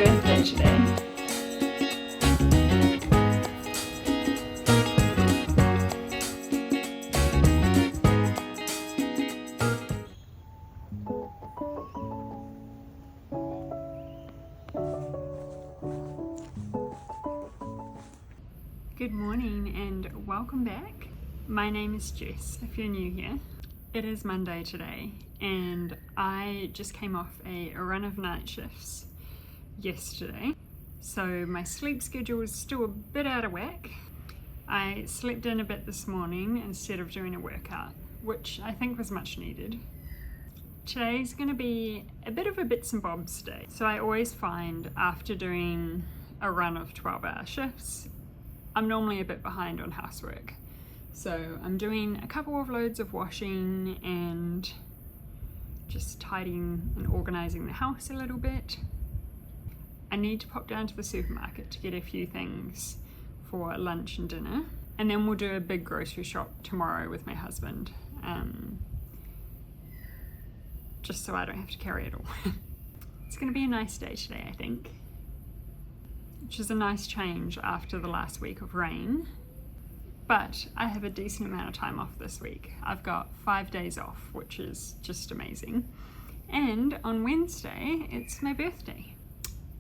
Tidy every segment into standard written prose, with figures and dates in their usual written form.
birthday today. Good morning and welcome back. My name is Jess, if you're new here. It is Monday today and I just came off a run of night shifts yesterday. So my sleep schedule is still a bit out of whack. I slept in a bit this morning instead of doing a workout, which I think was much needed. Today's going to be a bit of a bits and bobs day. So I always find after doing a run of 12-hour shifts, I'm normally a bit behind on housework. So I'm doing a couple of loads of washing and just tidying and organising the house a little bit. I need to pop down to the supermarket to get a few things for lunch and dinner. And then we'll do a big grocery shop tomorrow with my husband. Just so I don't have to carry it all. It's going to be a nice day today, I think. Which is a nice change after the last week of rain. But I have a decent amount of time off this week. I've got 5 days off, which is just amazing. And on Wednesday, it's my birthday.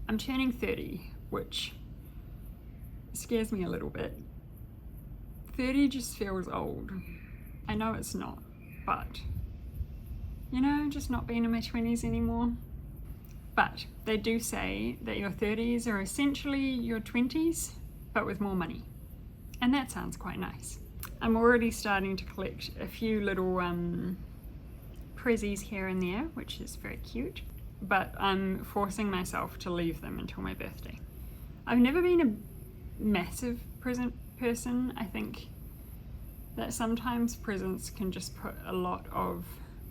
I'm turning 30, which scares me a little bit. 30 just feels old. I know it's not, but you know, just not being in my 20s anymore. But they do say that your 30s are essentially your 20s, but with more money. And that sounds quite nice. I'm already starting to collect a few little prezzies here and there, which is very cute. But I'm forcing myself to leave them until my birthday. I've never been a massive present person. I think that sometimes presents can just put a lot of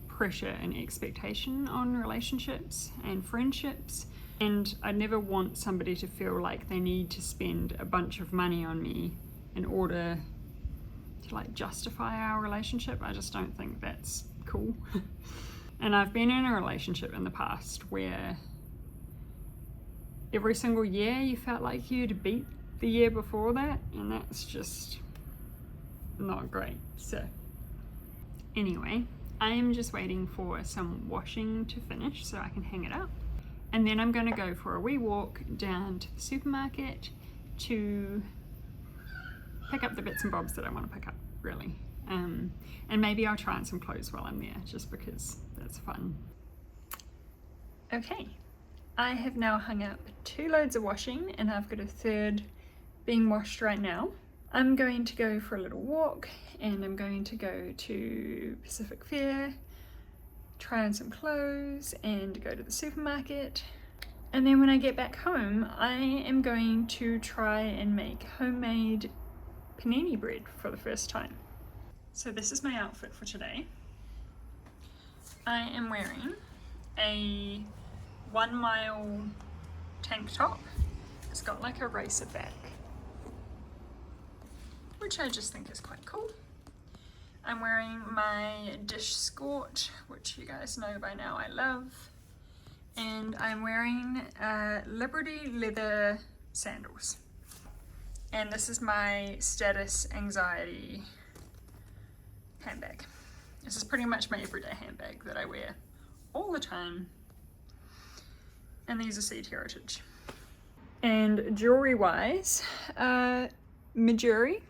pressure and expectation on relationships and friendships, and I never want somebody to feel like they need to spend a bunch of money on me in order to like justify our relationship. I just don't think that's cool. And I've been in a relationship in the past where every single year you felt like you'd beat the year before that, and that's just not great. So anyway, I am just waiting for some washing to finish so I can hang it up. And then I'm going to go for a wee walk down to the supermarket to pick up the bits and bobs that I want to pick up, really. And maybe I'll try on some clothes while I'm there, just because that's fun. Okay, I have now hung up 2 loads of washing and I've got a third being washed right now. I'm going to go for a little walk and I'm going to go to Pacific Fair, try on some clothes and go to the supermarket. And then when I get back home, I am going to try and make homemade panini bread for the first time. So this is my outfit for today. I am wearing a 1 mile tank top. It's got like a racer back, which I just think is quite cool. I'm wearing my dish skirt, which you guys know by now I love. And I'm wearing Liberty leather sandals. And this is my status anxiety handbag. This is pretty much my everyday handbag that I wear all the time. And these are Seed Heritage. And jewelry wise, Majuri.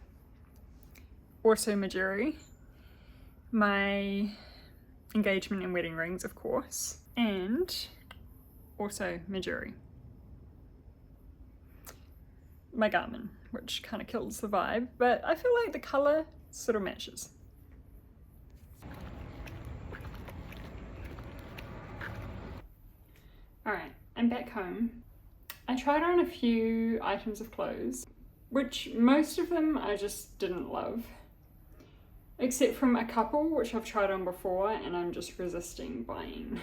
Also Majuri, my engagement and wedding rings, of course, and also Majuri, my Garmin, which kind of kills the vibe, but I feel like the colour sort of matches. Alright, I'm back home. I tried on a few items of clothes, which most of them I just didn't love. Except from a couple which I've tried on before and I'm just resisting buying.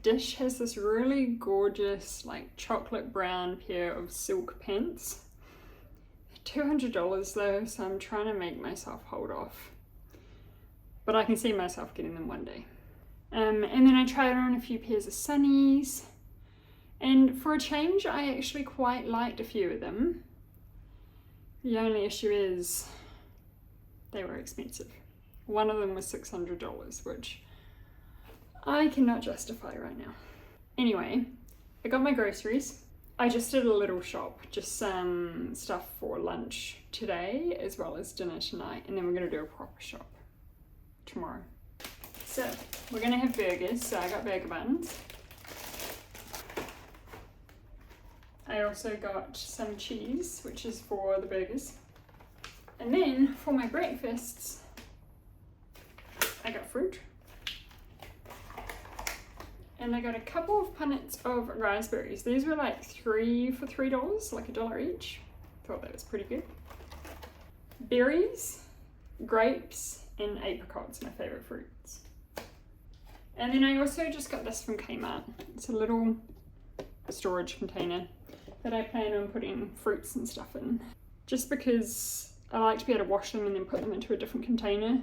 Dish has this really gorgeous like chocolate brown pair of silk pants. $200 though, so I'm trying to make myself hold off. But I can see myself getting them one day. And then I tried on a few pairs of sunnies And for a change, I actually quite liked a few of them. The only issue is they were expensive. One of them was $600, which I cannot justify right now. Anyway, I got my groceries. I just did a little shop, just some stuff for lunch today as well as dinner tonight, and then we're going to do a proper shop tomorrow. So we're going to have burgers, so I got burger buns. I also got some cheese, which is for the burgers. And then for my breakfasts, I got fruit. And I got a couple of punnets of raspberries. These were like 3 for $3, like $1 each. Thought that was pretty good. Berries, grapes, and apricots, my favorite fruits. And then I also just got this from Kmart. It's a little storage container that I plan on putting fruits and stuff in. Just because I like to be able to wash them and then put them into a different container.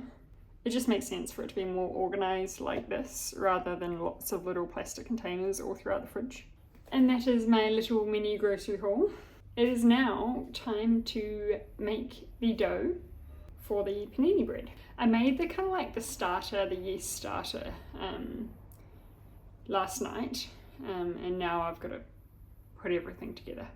It just makes sense for it to be more organized like this rather than lots of little plastic containers all throughout the fridge. And that is my little mini grocery haul. It is now time to make the dough for the panini bread. I made the kind of like the starter, the yeast starter last night, and now I've got to put everything together.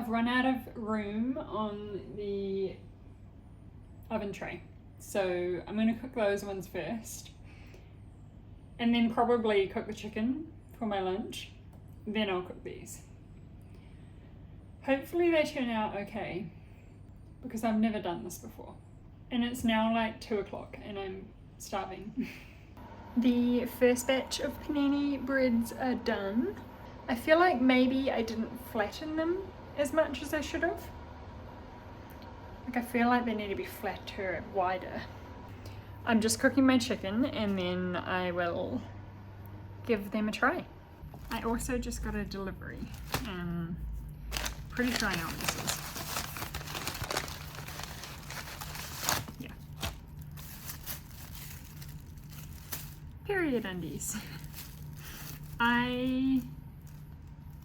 Run out of room on the oven tray, so I'm going to cook those ones first and then probably cook the chicken for my lunch, then I'll cook these. Hopefully they turn out okay because I've never done this before, and it's now like 2 o'clock and I'm starving. The first batch of panini breads are done. I feel like maybe I didn't flatten them as much as I should have. Like I feel like they need to be flatter, wider. I'm just cooking my chicken and then I will give them a try. I also just got a delivery. Pretty sure I know what this is. Yeah. Period undies.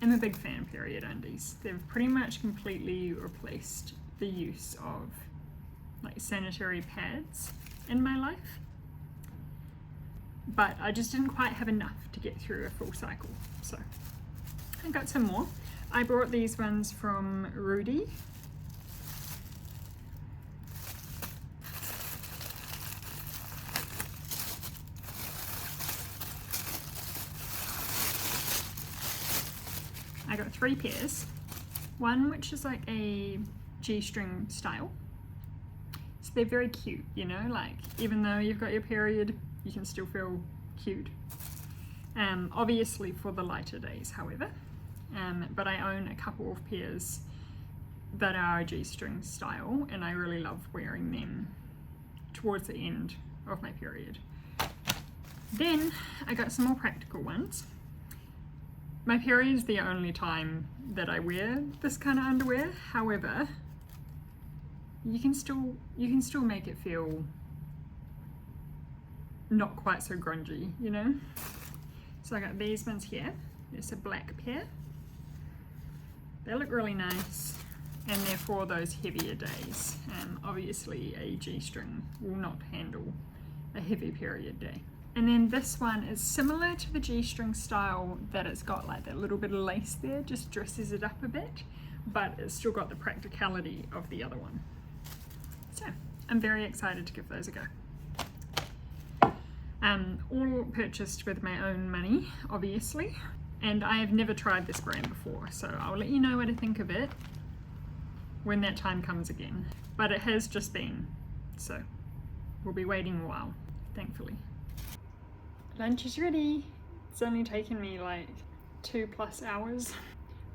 I'm a big fan of period undies. They've pretty much completely replaced the use of like sanitary pads in my life. But I just didn't quite have enough to get through a full cycle. So I got some more. I brought these ones from Rudy. I got 3 pairs. One which is like a G-string style. So they're very cute, you know, like even though you've got your period, you can still feel cute. Obviously for the lighter days, however. But I own a couple of pairs that are G-string style and I really love wearing them towards the end of my period. Then I got some more practical ones. My period is the only time that I wear this kind of underwear. However, you can still make it feel not quite so grungy, you know? So I got these ones here. There's a black pair. They look really nice and they're for those heavier days. Obviously a G-string will not handle a heavy period day. And then this one is similar to the G-string style, that it's got like that little bit of lace there, just dresses it up a bit, but it's still got the practicality of the other one. So I'm very excited to give those a go. All purchased with my own money, obviously, and I have never tried this brand before, so I'll let you know what I think of it when that time comes again. But it has just been, so we'll be waiting a while, thankfully. Lunch is ready. It's only taken me like 2+ hours,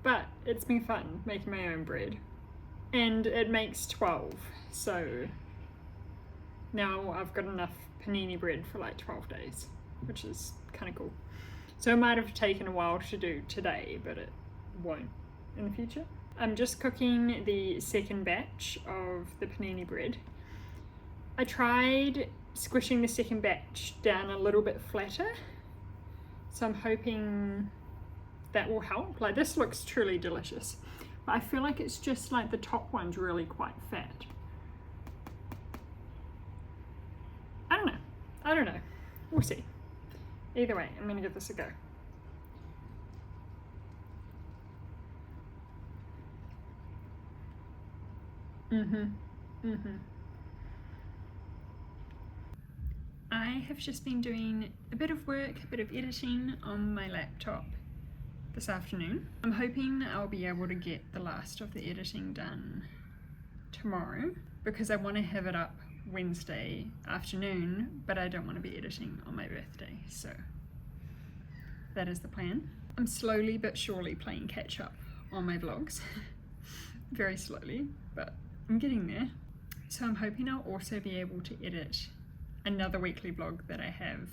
but it's been fun making my own bread. And it makes 12, so now I've got enough panini bread for like 12 days, which is kind of cool. So it might have taken a while to do today, but it won't in the future. I'm just cooking the second batch of the panini bread. I tried squishing the second batch down a little bit flatter, so I'm hoping that will help. Like, this looks truly delicious, but I feel like it's just like the top one's really quite fat. I don't know, we'll see. Either way, I'm gonna give this a go. I have just been doing a bit of work, a bit of editing on my laptop this afternoon. I'm hoping I'll be able to get the last of the editing done tomorrow, because I want to have it up Wednesday afternoon, but I don't want to be editing on my birthday, so that is the plan. I'm slowly but surely playing catch up on my vlogs. Very slowly, but I'm getting there. So I'm hoping I'll also be able to edit another weekly vlog that I have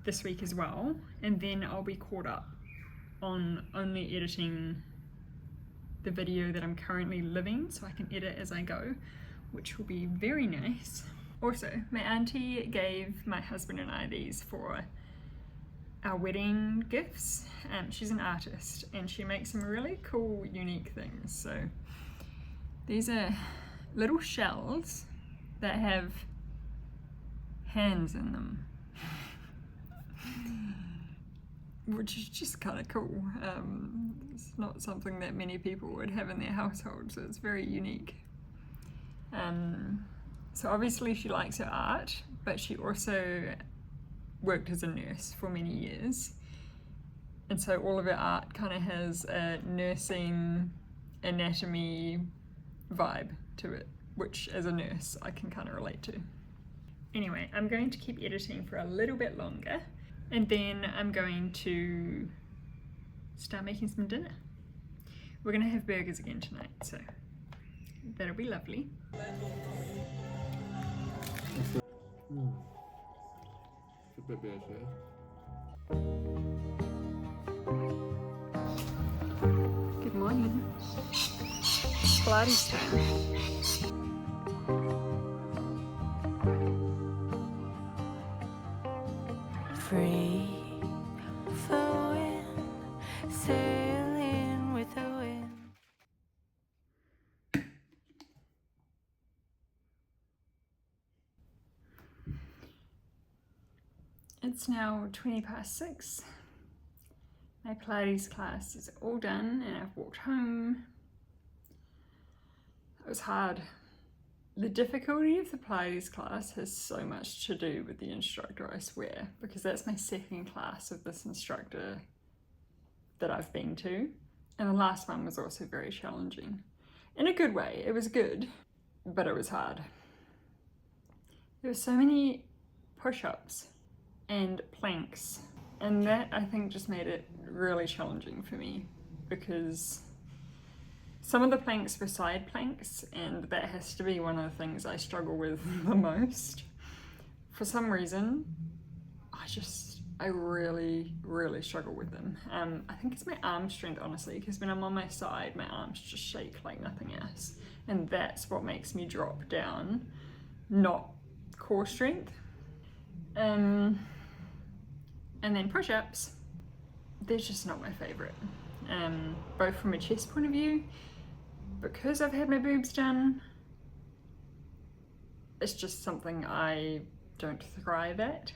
this week as well, and then I'll be caught up on only editing the video that I'm currently living, so I can edit as I go, which will be very nice. Also, my auntie gave my husband and I these for our wedding gifts. She's an artist and she makes some really cool, unique things. So these are little shells that have hands in them, which is just kind of cool. It's not something that many people would have in their household, so it's very unique. So obviously she likes her art, but she also worked as a nurse for many years, and so all of her art kind of has a nursing anatomy vibe to it, which as a nurse I can kind of relate to. Anyway, I'm going to keep editing for a little bit longer, and then I'm going to start making some dinner. We're gonna have burgers again tonight, so that'll be lovely. Good morning. Pilates time. Free flowing, sailing with the wind. It's now 6:20. My Pilates class is all done and I've walked home. It was hard. The difficulty of the Pilates class has so much to do with the instructor, I swear, because that's my second class of this instructor that I've been to. And the last one was also very challenging. In a good way, it was good, but it was hard. There were so many push-ups and planks, and that I think just made it really challenging for me, because some of the planks were side planks, and that has to be one of the things I struggle with the most. For some reason, I really struggle with them. I think it's my arm strength, honestly, because when I'm on my side, my arms just shake like nothing else, and that's what makes me drop down, not core strength. And then push-ups, they're just not my favorite, both from a chest point of view. Because I've had my boobs done, it's just something I don't thrive at,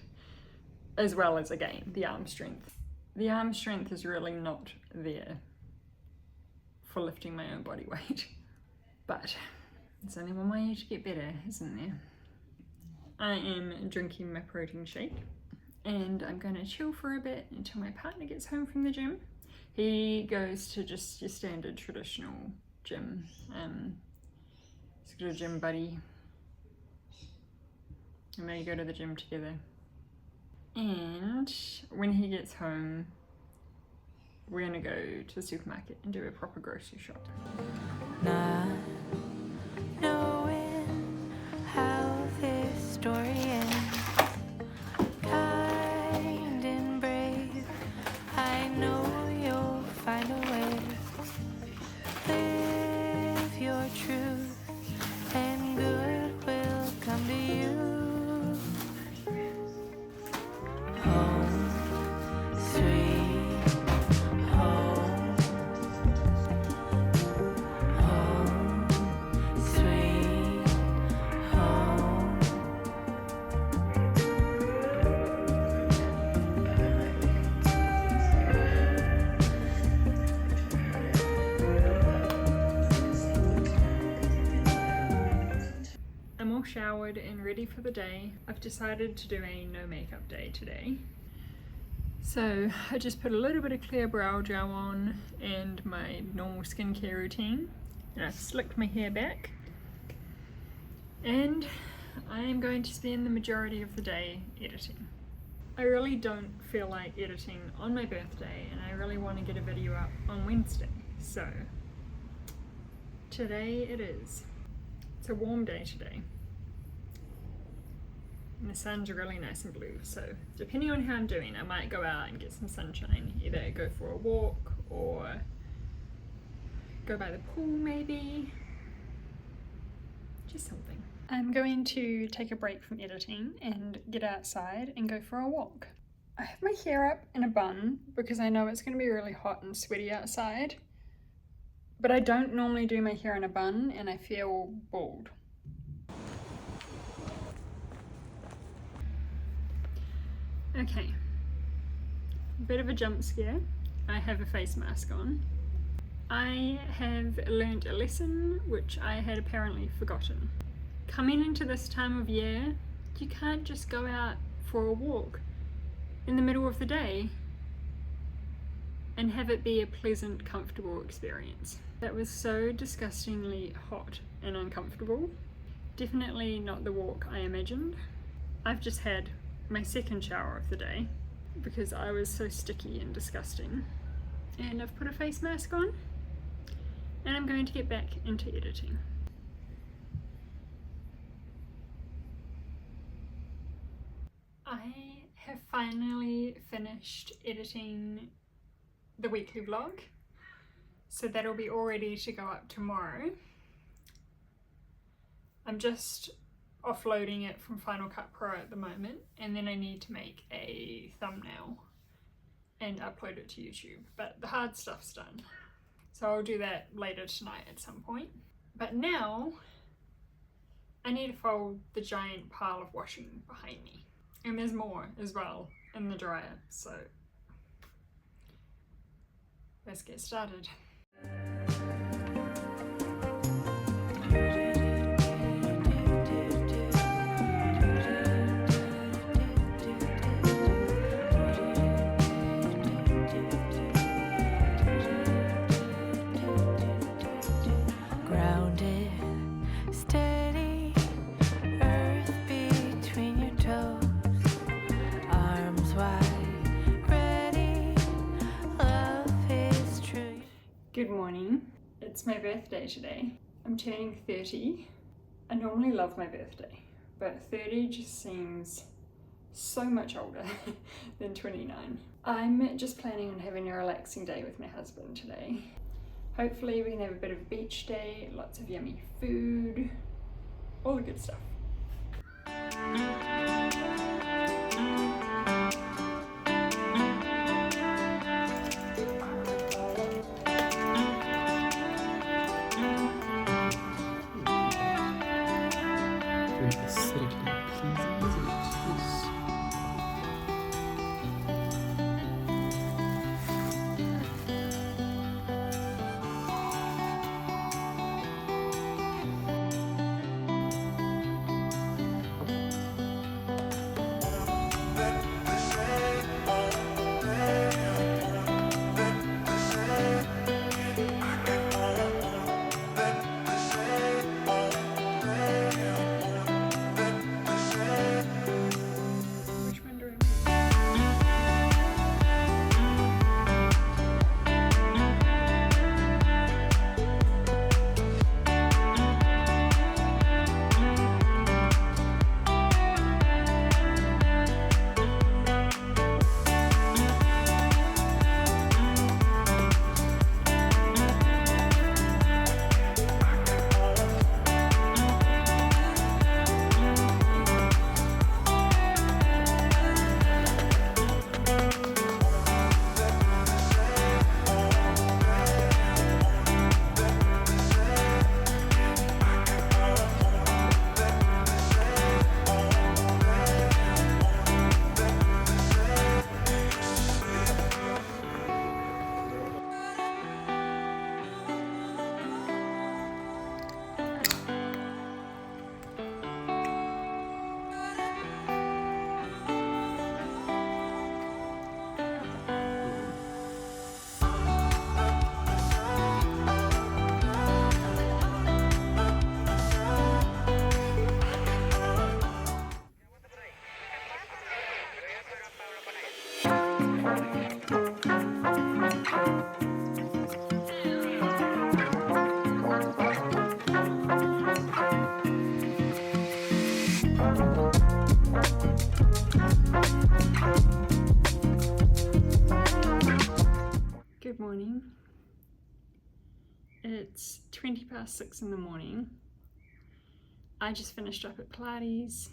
as well as, again, the arm strength. The arm strength is really not there for lifting my own body weight, but there's only one way to get better, isn't there? I am drinking my protein shake, and I'm going to chill for a bit until my partner gets home from the gym. He goes to just your standard traditional gym. He's got a gym buddy, and they go to the gym together. And when he gets home, we're gonna go to the supermarket and do a proper grocery shop. Not knowing how this story ends. Kind and brave, I know you'll find a way. Live your truth, and good will come to you. Home, sweet home. Home, sweet home. I'm all showered and ready for the day. I've decided to do a no makeup day today. So I just put a little bit of clear brow gel on and my normal skincare routine. And I've slicked my hair back. And I am going to spend the majority of the day editing. I really don't feel like editing on my birthday, and I really want to get a video up on Wednesday. So today it is. It's a warm day today. And the sun's really nice and blue, so depending on how I'm doing, I might go out and get some sunshine. Either go for a walk or go by the pool maybe. Just something. I'm going to take a break from editing and get outside and go for a walk. I have my hair up in a bun because I know it's going to be really hot and sweaty outside. But I don't normally do my hair in a bun and I feel bald. Okay, bit of a jump scare. I have a face mask on. I have learnt a lesson which I had apparently forgotten. Coming into this time of year, you can't just go out for a walk in the middle of the day and have it be a pleasant, comfortable experience. That was so disgustingly hot and uncomfortable. Definitely not the walk I imagined. I've just had my second shower of the day because I was so sticky and disgusting. And I've put a face mask on and I'm going to get back into editing. I have finally finished editing the weekly vlog, so that'll be all ready to go up tomorrow. I'm just offloading it from Final Cut Pro at the moment, and then I need to make a thumbnail and upload it to YouTube, but the hard stuff's done, so I'll do that later tonight at some point. But now I need to fold the giant pile of washing behind me, and there's more as well in the dryer, so let's get started. Grounded, steady, earth between your toes, arms wide, ready, love is true. Good morning. It's my birthday today. I'm turning 30. I normally love my birthday, but 30 just seems so much older than 29. I'm just planning on having a relaxing day with my husband today. Hopefully we can have a bit of a beach day, lots of yummy food, all the good stuff. Very aesthetically pleasing, isn't it? Which one do I want? Good morning. It's 6:20 in the morning. I just finished up at Pilates.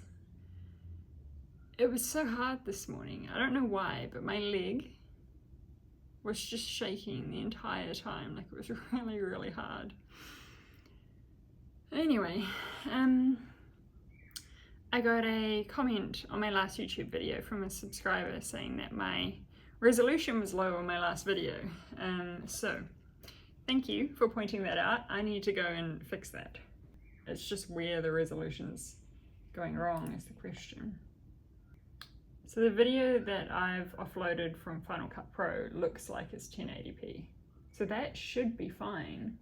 It was so hard this morning. I don't know why, but my leg was just shaking the entire time. Like, it was really, really hard. Anyway, I got a comment on my last YouTube video from a subscriber saying that my resolution was low on my last video. So thank you for pointing that out. I need to go and fix that. It's just where the resolution's going wrong is the question. So the video that I've offloaded from Final Cut Pro looks like it's 1080p. So that should be fine.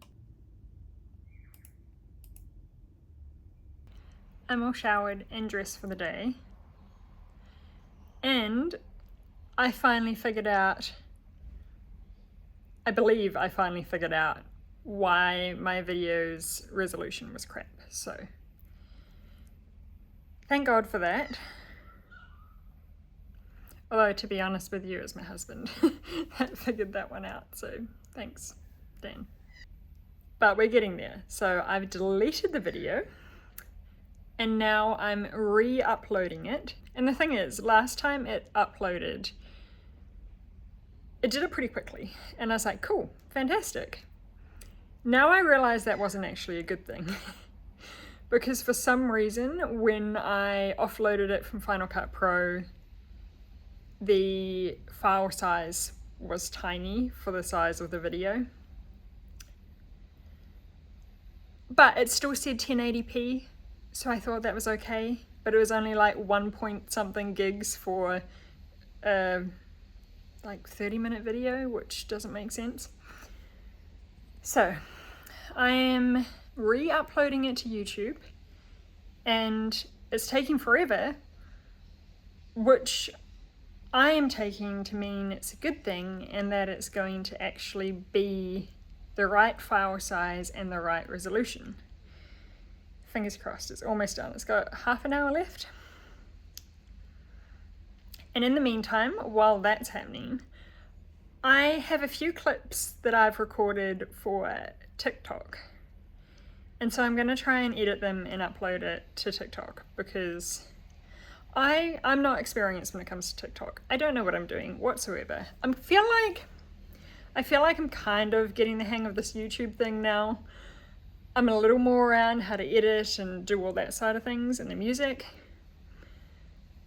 I'm all showered and dressed for the day. And I finally figured out, I believe I finally figured out why my video's resolution was crap. So thank God for that. Although, to be honest with you, it was my husband that figured that one out. So thanks, Dan. But we're getting there. So I've deleted the video and now I'm re-uploading it. And the thing is, last time it uploaded, it did it pretty quickly. And I was like, cool, fantastic. Now I realize that wasn't actually a good thing. Because for some reason, when I offloaded it from Final Cut Pro, the file size was tiny for the size of the video. But it still said 1080p, so I thought that was okay. But it was only like 1 point something gigs for like 30-minute video, which doesn't make sense. So I am re-uploading it to YouTube and it's taking forever, which I am taking to mean it's a good thing and that it's going to actually be the right file size and the right resolution. Fingers crossed, it's almost done. It's got half an hour left. And in the meantime, while that's happening, I have a few clips that I've recorded for TikTok. And so I'm going to try and edit them and upload it to TikTok because I'm not experienced when it comes to TikTok. I don't know what I'm doing whatsoever. I feel like I'm kind of getting the hang of this YouTube thing now. I'm a little more around how to edit and do all that side of things and the music.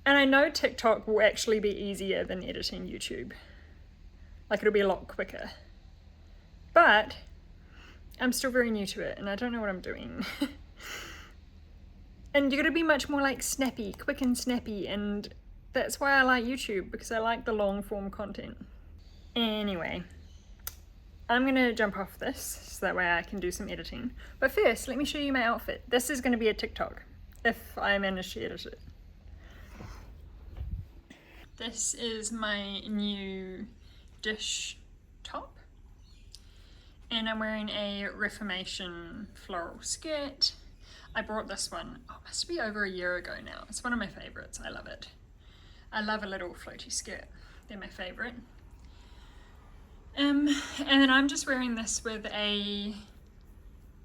And I know TikTok will actually be easier than editing YouTube. Like, it'll be a lot quicker. But I'm still very new to it and I don't know what I'm doing. And you're gonna be much more like snappy, quick and snappy, and that's why I like YouTube, because I like the long form content. Anyway, I'm gonna jump off this so that way I can do some editing. But first, let me show you my outfit. This is gonna be a TikTok, if I manage to edit it. This is my new dish top. And I'm wearing a Reformation floral skirt. I bought this one, oh, it must be over a year ago now. It's one of my favorites, I love it. I love a little floaty skirt, they're my favorite. And then I'm just wearing this with a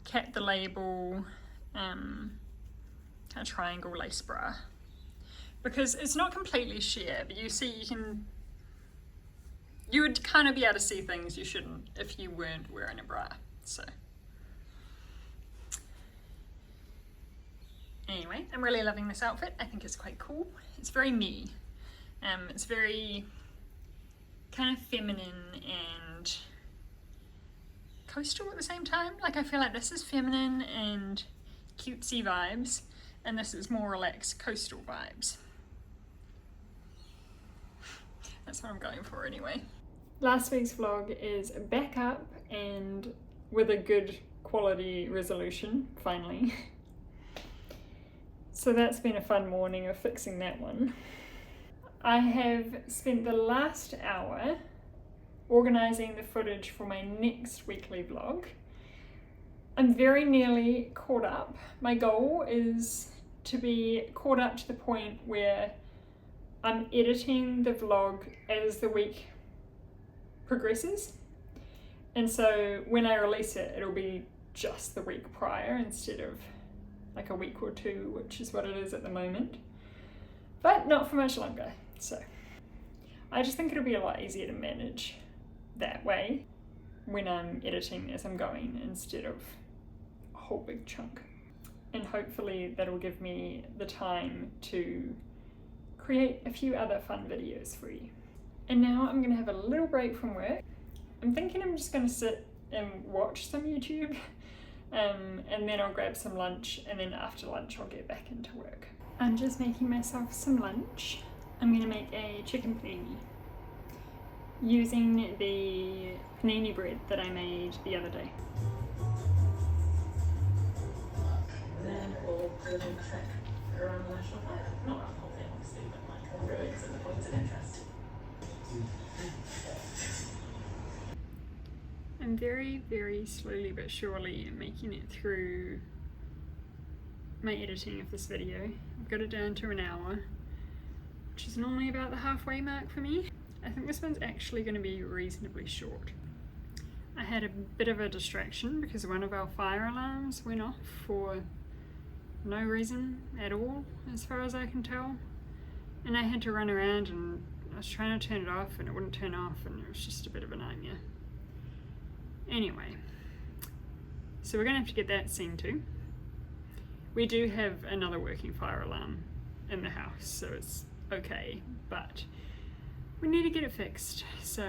Cat the Label kind of triangle lace bra. Because it's not completely sheer, but you see you would kind of be able to see things you shouldn't if you weren't wearing a bra, so. Anyway, I'm really loving this outfit. I think it's quite cool. It's very me. It's very kind of feminine and coastal at the same time. Like, I feel like this is feminine and cutesy vibes, and this is more relaxed coastal vibes. That's what I'm going for anyway. Last week's vlog is back up and with a good quality resolution, finally. So that's been a fun morning of fixing that one. I have spent the last hour organising the footage for my next weekly vlog. I'm very nearly caught up. My goal is to be caught up to the point where I'm editing the vlog as the week progresses. And so when I release it, it'll be just the week prior instead of like a week or two, which is what it is at the moment. But not for much longer, so. I just think it'll be a lot easier to manage that way when I'm editing as I'm going instead of a whole big chunk. And hopefully that'll give me the time to create a few other fun videos for you. And now I'm gonna have a little break from work. I'm thinking I'm just gonna sit and watch some YouTube, and then I'll grab some lunch, and then after lunch I'll get back into work. I'm just making myself some lunch. I'm gonna make a chicken panini using the panini bread that I made the other day. Then we'll do a trek around the national park. Not around the whole thing, obviously, but like ruins and the points of interest. I'm very, very slowly but surely making it through my editing of this video. I've got it down to an hour, which is normally about the halfway mark for me. I think this one's actually going to be reasonably short. I had a bit of a distraction because one of our fire alarms went off for no reason at all, as far as I can tell. And I had to run around and I was trying to turn it off and it wouldn't turn off, and it was just a bit of a nightmare. Anyway, so we're going to have to get that seen to. We do have another working fire alarm in the house, so it's okay, but we need to get it fixed, so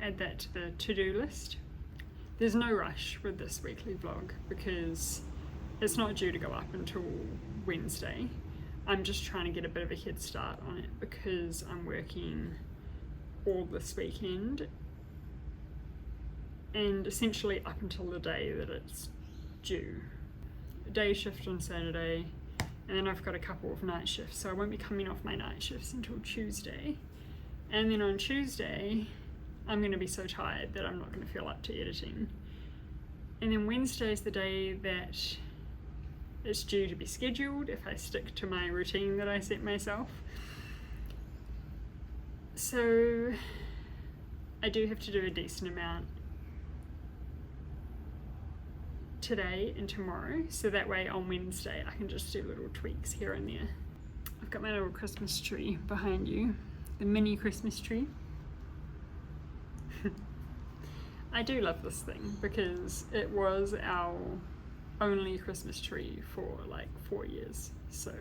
add that to the to-do list. There's no rush with this weekly vlog because it's not due to go up until Wednesday. I'm just trying to get a bit of a head start on it because I'm working all this weekend and essentially up until the day that it's due. A day shift on Saturday, and then I've got a couple of night shifts, so I won't be coming off my night shifts until Tuesday. And then on Tuesday, I'm going to be so tired that I'm not going to feel up to editing. And then Wednesday is the day that it's due to be scheduled if I stick to my routine that I set myself. So I do have to do a decent amount today and tomorrow, so that way on Wednesday I can just do little tweaks here and there. I've got my little Christmas tree behind you, the mini Christmas tree. I do love this thing because it was our only Christmas tree for like 4 years, so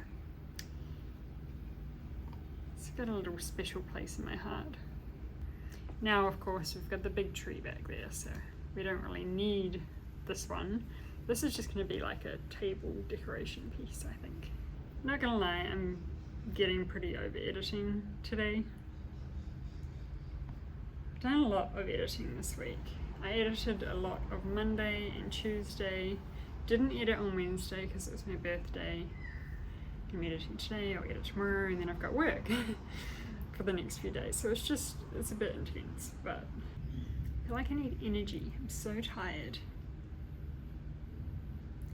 It's got a little special place in my heart. Now, of course, we've got the big tree back there, so we don't really need this one. This is just going to be like a table decoration piece, I think. Not gonna lie, I'm getting pretty over editing today. I've done a lot of editing this week. I edited a lot of Monday and Tuesday. Didn't edit on Wednesday because it was my birthday. I'm editing today, I'll edit tomorrow, and then I've got work for the next few days. So it's a bit intense, but I feel like I need energy. I'm so tired.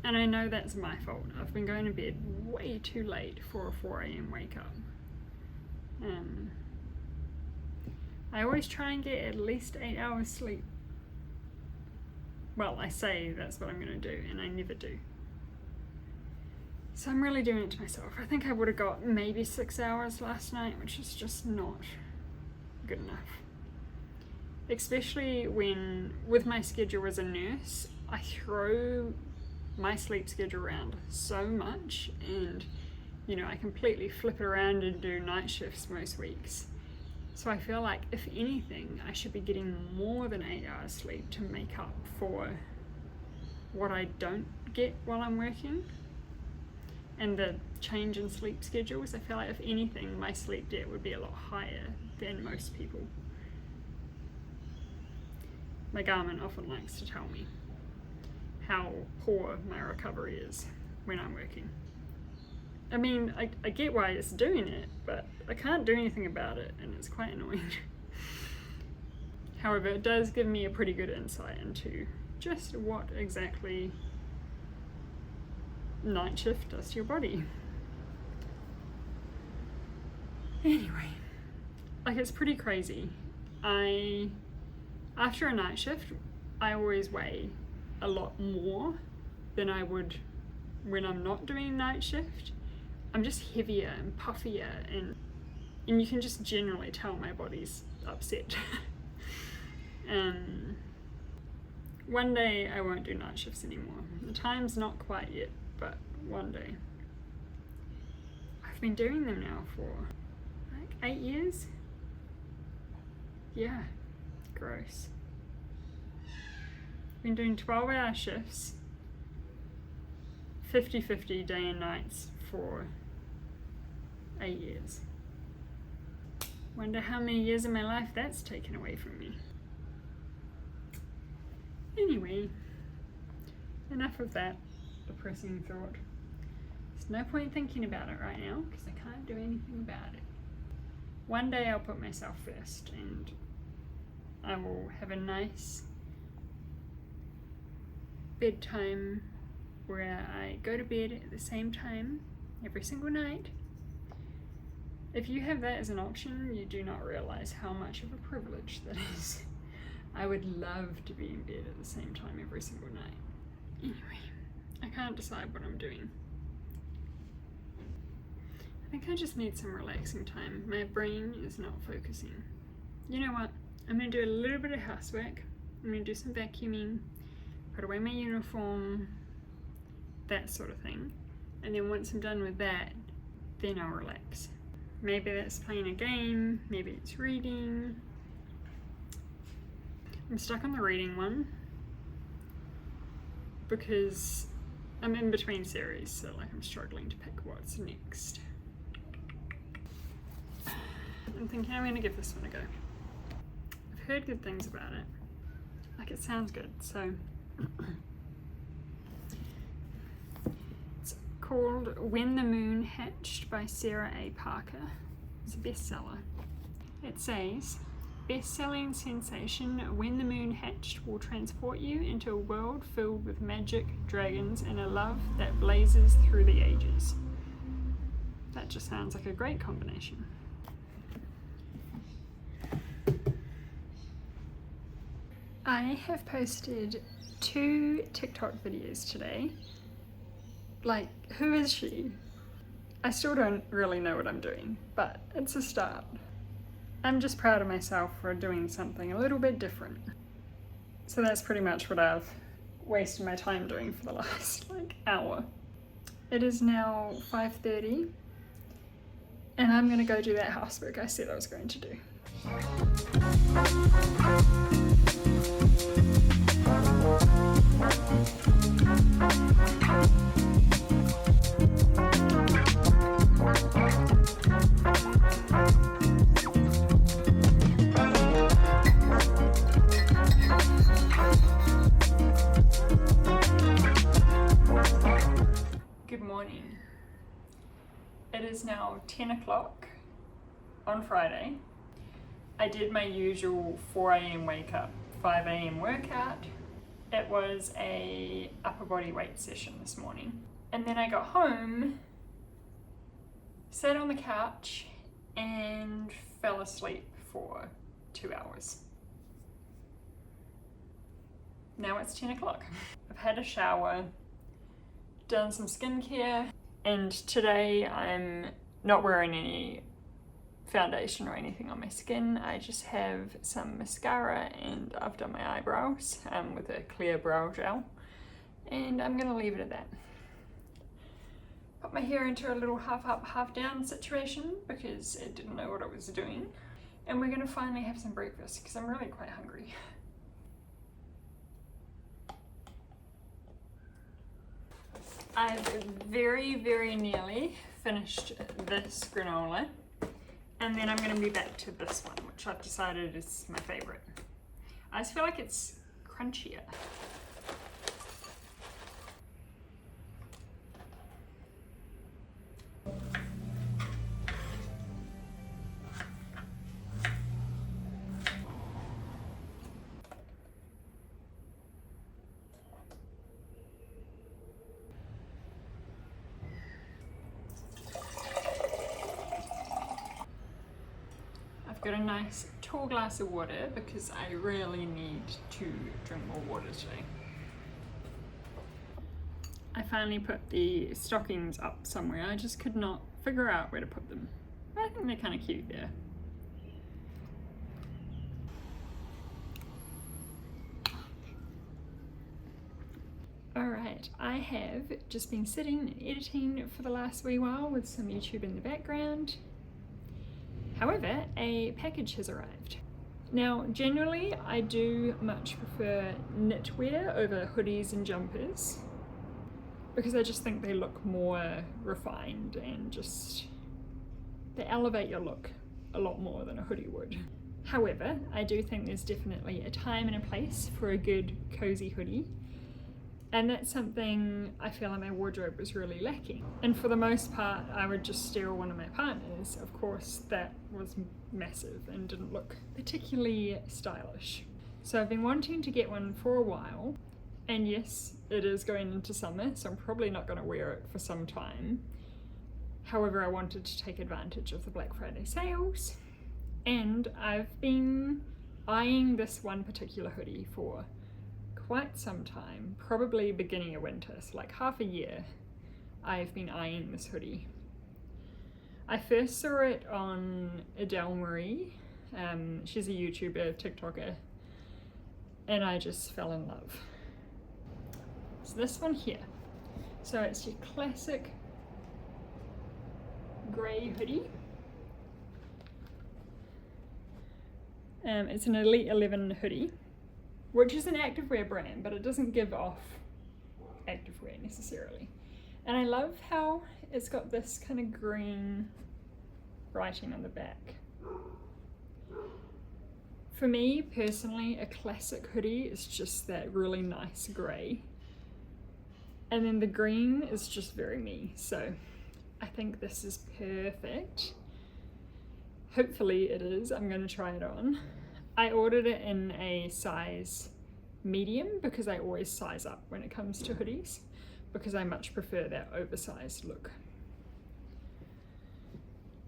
And I know that's my fault. I've been going to bed way too late for a 4 a.m. wake up. I always try and get at least 8 hours sleep. Well, I say that's what I'm going to do, and I never do. So I'm really doing it to myself. I think I would have got maybe 6 hours last night, which is just not good enough. Especially when, with my schedule as a nurse, I throw my sleep schedule around so much, and I completely flip it around and do night shifts most weeks. So I feel like, if anything, I should be getting more than 8 hours sleep to make up for what I don't get while I'm working. And the change in sleep schedules, I feel like, if anything, my sleep debt would be a lot higher than most people. My Garmin often likes to tell me how poor my recovery is when I'm working. I mean, I get why it's doing it, but I can't do anything about it, and it's quite annoying. However, it does give me a pretty good insight into just what exactly night shift does to your body. Anyway, like, it's pretty crazy. After a night shift, I always weigh a lot more than I would when I'm not doing a night shift. I'm just heavier and puffier, and you can just generally tell my body's upset. One day I won't do night shifts anymore. The time's not quite yet, but one day. I've been doing them now for like 8 years. Yeah, gross. Been doing 12-hour shifts, 50-50 day and nights for 8 years. Wonder how many years of my life that's taken away from me. Anyway, enough of that depressing thought. There's no point thinking about it right now because I can't do anything about it. One day I'll put myself first, and I will have a nice bedtime where I go to bed at the same time every single night. If you have that as an option, you do not realize how much of a privilege that is. I would love to be in bed at the same time every single night. Anyway, I can't decide what I'm doing. I think I just need some relaxing time. My brain is not focusing. You know what? I'm going to do a little bit of housework. I'm going to do some vacuuming, put away my uniform, that sort of thing. And then once I'm done with that, then I'll relax. Maybe that's playing a game, maybe it's reading. I'm stuck on the reading one because I'm in between series, so like I'm struggling to pick what's next. I'm thinking I'm going to give this one a go. I've heard good things about it. Like, it sounds good, so it's called When the Moon Hatched by Sarah A. Parker. It's a bestseller. It says, best-selling sensation When the Moon Hatched will transport you into a world filled with magic, dragons, and a love that blazes through the ages. That just sounds like a great combination. I have posted 2 TikTok videos today. Like, who is she? I still don't really know what I'm doing, but it's a start. I'm just proud of myself for doing something a little bit different. So that's pretty much what I've wasted my time doing for the last hour. It is now 5:30, And I'm gonna go do that housework I said I was going to do. Good morning. It is now 10 o'clock on Friday. I did my usual 4 a.m. wake up, 5 a.m. workout. It was a upper body weight session this morning. And then I got home, sat on the couch and fell asleep for 2 hours. Now it's 10 o'clock. I've had a shower, done some skincare, and today I'm not wearing any foundation or anything on my skin. I just have some mascara and I've done my eyebrows with a clear brow gel, and I'm gonna leave it at that. Put my hair into a little half up, half down situation because it didn't know what it was doing, and we're gonna finally have some breakfast because I'm really quite hungry. I've very, very nearly finished this granola, and then I'm going to be back to this one, which I've decided is my favorite. I just feel like it's crunchier. Got a nice tall glass of water because I really need to drink more water today. I finally put the stockings up somewhere. I just could not figure out where to put them. I think they're kind of cute there. Alright, I have just been sitting and editing for the last wee while with some YouTube in the background. However, a package has arrived. Now, generally, I do much prefer knitwear over hoodies and jumpers because I just think they look more refined and just, they elevate your look a lot more than a hoodie would. However, I do think there's definitely a time and a place for a good cozy hoodie. And that's something I feel like my wardrobe was really lacking. And for the most part, I would just steal one of my partners. Of course, that was massive and didn't look particularly stylish. So I've been wanting to get one for a while. And yes, it is going into summer, so I'm probably not going to wear it for some time. However, I wanted to take advantage of the Black Friday sales. And I've been eyeing this one particular hoodie for quite some time, probably beginning of winter, so like half a year I've been eyeing this hoodie. I first saw it on Adele Marie, she's a YouTuber, TikToker, and I just fell in love. So this one here, so it's your classic grey hoodie. It's an Elite 11 hoodie, which is an activewear brand, but it doesn't give off activewear necessarily. And I love how it's got this kind of green writing on the back. For me personally, a classic hoodie is just that really nice grey. And then the green is just very me. So I think this is perfect. Hopefully it is. I'm going to try it on. I ordered it in a size medium because I always size up when it comes to hoodies because I much prefer that oversized look.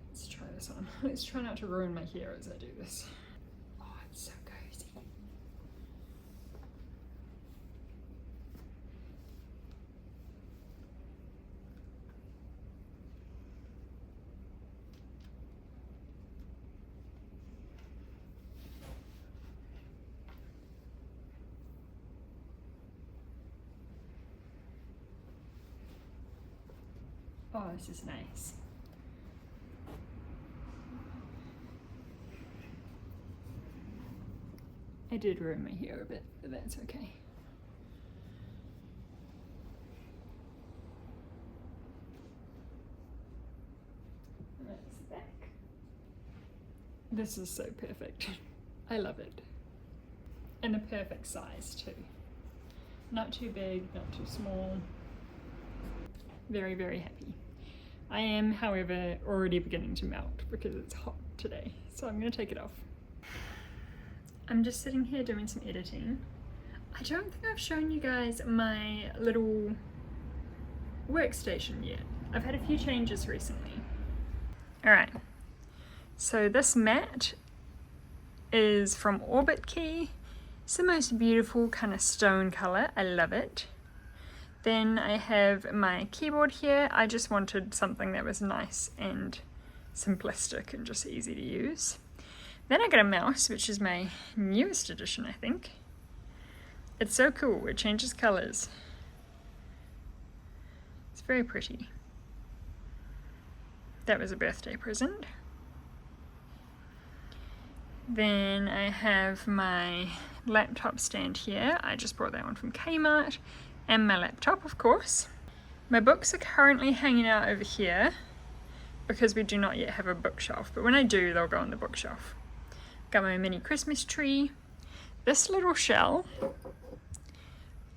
Let's try this on. Let's try not to ruin my hair as I do this. Oh, it's so cozy. Oh, this is nice. I did ruin my hair a bit, but that's okay. And that's the back. This is so perfect. I love it. And a perfect size too. Not too big, not too small. Very, very happy. I am, however, already beginning to melt because it's hot today, so I'm going to take it off. I'm just sitting here doing some editing. I don't think I've shown you guys my little workstation yet. I've had a few changes recently. Alright, so this mat is from Orbit Key. It's the most beautiful kind of stone colour. I love it. Then I have my keyboard here. I just wanted something that was nice and simplistic and just easy to use. Then I got a mouse, which is my newest addition, I think. It's so cool, it changes colours. It's very pretty. That was a birthday present. Then I have my laptop stand here. I just brought that one from Kmart. And my laptop, of course. My books are currently hanging out over here because we do not yet have a bookshelf, but when I do, they'll go on the bookshelf. Got my mini Christmas tree. This little shell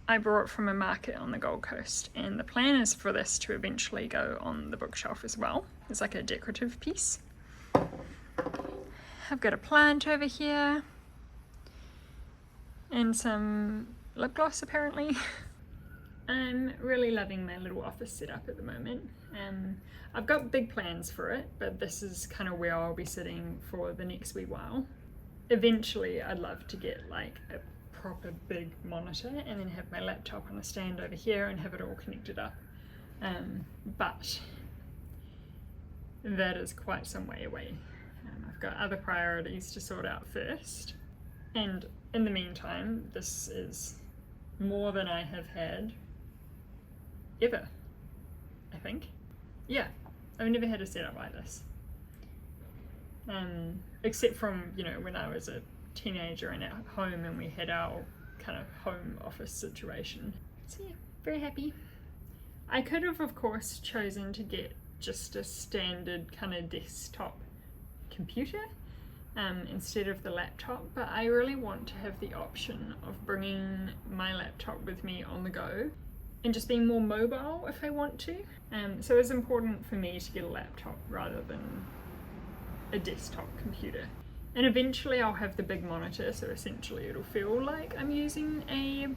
I brought from a market on the Gold Coast, and the plan is for this to eventually go on the bookshelf as well. It's like a decorative piece. I've got a plant over here and some lip gloss apparently. I'm really loving my little office setup at the moment. I've got big plans for it, but this is kind of where I'll be sitting for the next wee while. Eventually I'd love to get like a proper big monitor and then have my laptop on a stand over here and have it all connected up. But that is quite some way away. I've got other priorities to sort out first. And in the meantime, this is more than I have had ever, I think. Yeah, I've never had a setup like this. Except from, you know, when I was a teenager and at home and we had our kind of home office situation. So yeah, very happy. I could have, of course, chosen to get just a standard kind of desktop computer instead of the laptop, but I really want to have the option of bringing my laptop with me on the go and just being more mobile if I want to. So it's important for me to get a laptop rather than a desktop computer. And eventually I'll have the big monitor, so essentially it'll feel like I'm using a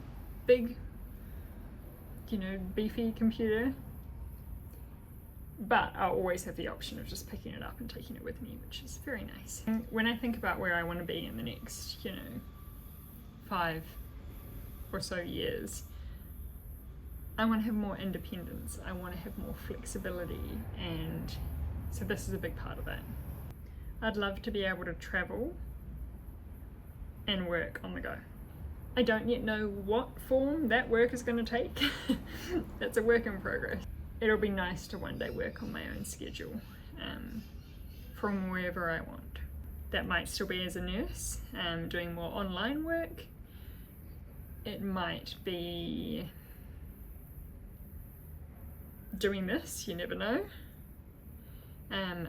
big, you know, beefy computer. But I'll always have the option of just picking it up and taking it with me, which is very nice. And when I think about where I want to be in the next, you know, 5 or so years, I want to have more independence. I want to have more flexibility, and so this is a big part of that. I'd love to be able to travel and work on the go. I don't yet know what form that work is going to take. That's a work in progress. It'll be nice to one day work on my own schedule from wherever I want. That might still be as a nurse, doing more online work. It might be doing this, you never know.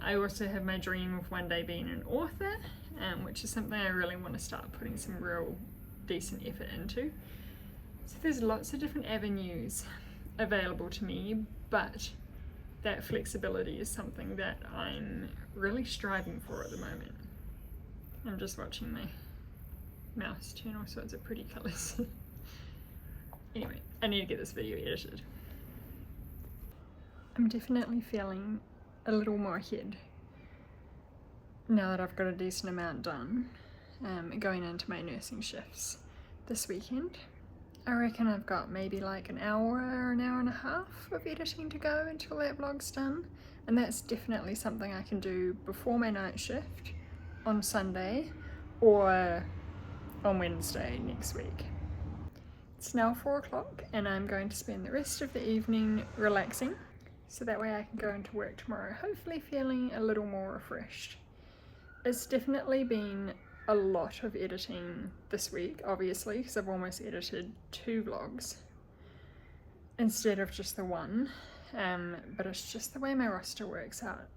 I also have my dream of one day being an author, which is something I really want to start putting some real decent effort into. So there's lots of different avenues available to me, but that flexibility is something that I'm really striving for at the moment. I'm just watching my mouse turn all sorts of pretty colours. Anyway, I need to get this video edited. I'm definitely feeling a little more ahead now that I've got a decent amount done, going into my nursing shifts this weekend. I reckon I've got maybe like an hour and a half of editing to go until that vlog's done, and that's definitely something I can do before my night shift on Sunday or on Wednesday next week. It's now 4 o'clock and I'm going to spend the rest of the evening relaxing, so that way I can go into work tomorrow, hopefully feeling a little more refreshed. It's definitely been a lot of editing this week, obviously, because I've almost edited 2 vlogs instead of just the one. But it's just the way my roster works out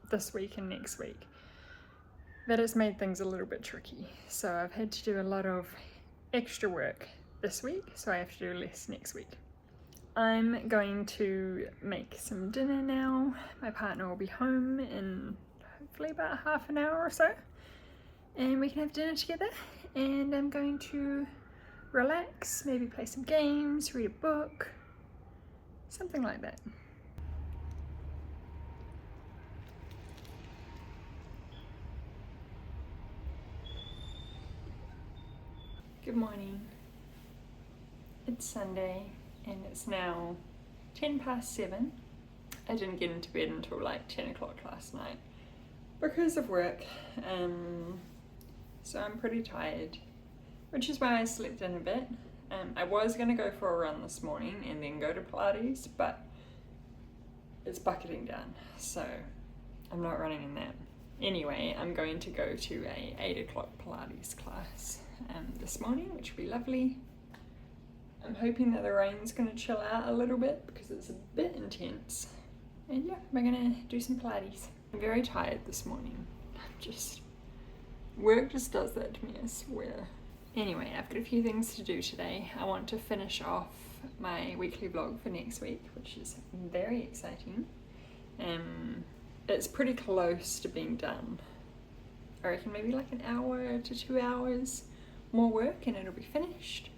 this week and next week that it's made things a little bit tricky. So I've had to do a lot of extra work this week, so I have to do less next week. I'm going to make some dinner now. My partner will be home in hopefully about half an hour or so, and we can have dinner together, and I'm going to relax, maybe play some games, read a book, something like that. Good morning. It's Sunday and it's now 7:10. I didn't get into bed until like 10 o'clock last night because of work, so I'm pretty tired, which is why I slept in a bit. I was going to go for a run this morning and then go to Pilates, but it's bucketing down, so I'm not running in that. Anyway, I'm going to go to a 8 o'clock Pilates class this morning, which will be lovely. I'm hoping that the rain's going to chill out a little bit because it's a bit intense. And yeah, we're going to do some Pilates. I'm very tired this morning. Work just does that to me, I swear. Anyway, I've got a few things to do today. I want to finish off my weekly vlog for next week, which is very exciting. It's pretty close to being done. I reckon maybe like an hour to 2 hours more work and it'll be finished.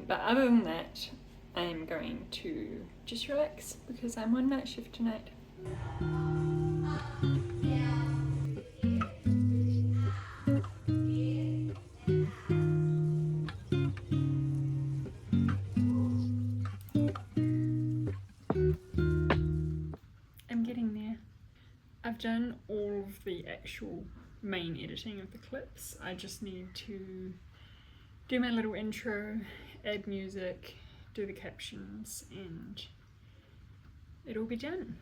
But other than that, I'm going to just relax because I'm on night shift tonight. I'm getting there. I've done all of the actual main editing of the clips. I just need to do my little intro, add music, do the captions, and it'll be done.